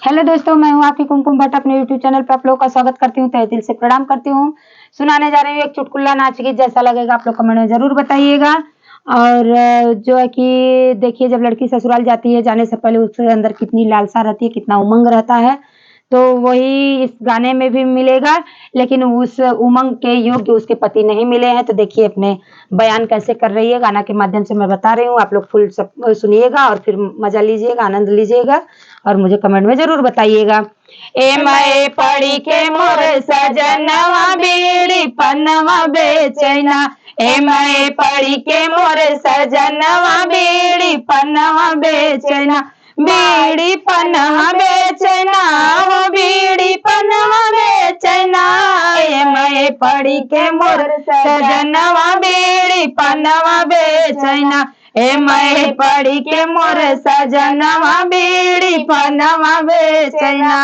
Hello दोस्तों, मैं हूँ आपकी कुमकुम भट्ट। अपने यूट्यूब चैनल पे आप लोगों का स्वागत करती हूँ, तहे दिल से प्रणाम करती हूँ। सुनाने जा रही हूँ एक चुटकुला नाच गीत, जैसा लगेगा आप लोग कमेंट में ज़रूर बताइएगा। और जो है कि देखिए, जब लड़की ससुराल जाती है, जाने से पहले उसके अंदर कितनी लालसा रहती है, कितना उमंग रहता है। तो वही इस गाने में भी मिलेगा, लेकिन उस उमंग के योग्य उसके पति नहीं मिले हैं। तो देखिए अपने बयान कैसे कर रही है, गाना के माध्यम से मैं बता रही हूँ। आप लोग फुल सब सुनिएगा और फिर मज़ा लीजिएगा, आनंद लीजिएगा और मुझे कमेंट में ज़रूर बताइएगा। ए मैं पढ़ी के मोर सजनवा बीड़ी पनवा बेचैना, ए मैं पढ़ी के मोर सजनवा बीड़ी पनवा बेचैना, बीड़ी पनवा बेचैना, वो बीड़ी पनवा बेचैना, ए मैं पढ़ी के मोर सजनवा बीड़ी पनवा बेचैना, ए मैं पढ़ी के मोर सजनवा बीड़ी पनवा बेचैना।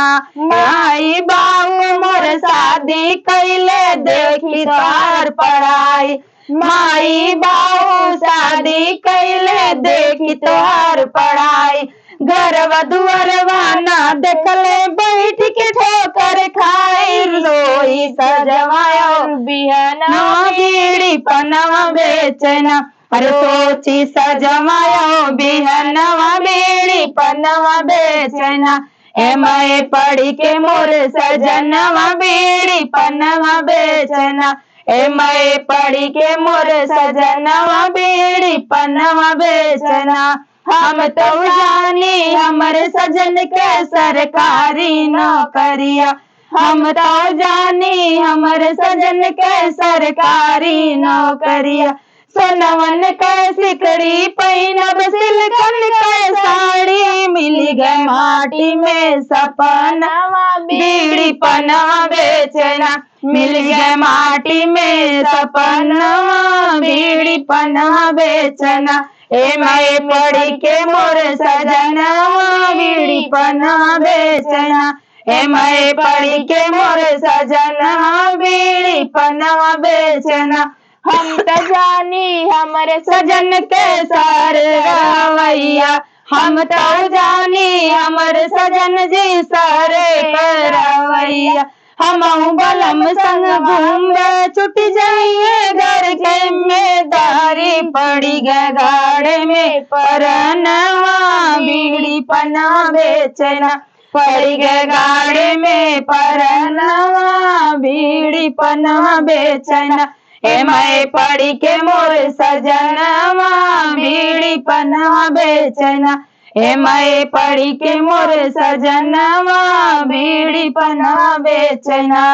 आई बाबू मोर शादी कैले देखी तोहर पढ़ाई, माई बाबू शादी कैले देखी तोहर पढ़ाई, घरवा दुआरवा ना देखले बैठ के ठोकर खाई, रोई सजवायो बिहनवा बीड़ी पनवा बेचैना, अरे सोची सजवायो बिहनवा बीड़ी पनवा बेचैना, ए मैं पढ़ी के मोर सजनवा बीड़ी पनवा बेचैना, ए मैं पढ़ी के मोर सजनवा बीड़ी पनवा बेचैना। हम तो जानी हमर सजन के सरकारी नौकरिया, हम तो जानी हमर सजन के सरकारी नौकरिया, सोनवन के सिकड़ी पैनब सिल्कन के साड़ी, मिल गए माटी में सपनवा बीड़ी पनवा बेचना, मिल गए माटी में सपनवा बीड़ी पनवा बेचना, ए मैं पढ़ी के मोर सजनवा बीड़ी पनवा बेचना, ए मैं पढ़ी के मोर सजनवा बीड़ी पनवा बेचना। हम त जानी हमरे सजन के सार रवैया, हम तो जानी हमर सजन जी सारे रवैया, हम बलम संग घूमे छुट जाइए घर के मेदारी, पड़ी गए गाड़े में परनवा बीड़ी पनवा बेचना, पड़ी गए गाड़े में परनवा बीड़ी पनवा बेचना, ए मैं पढ़ी के मोर सजनवा बीड़ी पनवा बेचना, ए मैं पढ़ी के मोर सजनवा बीड़ी पनवा बेचना।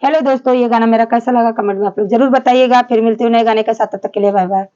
हेलो दोस्तों, ये गाना मेरा कैसा लगा कमेंट में आप लोग जरूर बताइएगा। फिर मिलती हूँ नए गाने के साथ, तब तक के लिए बाय बाय।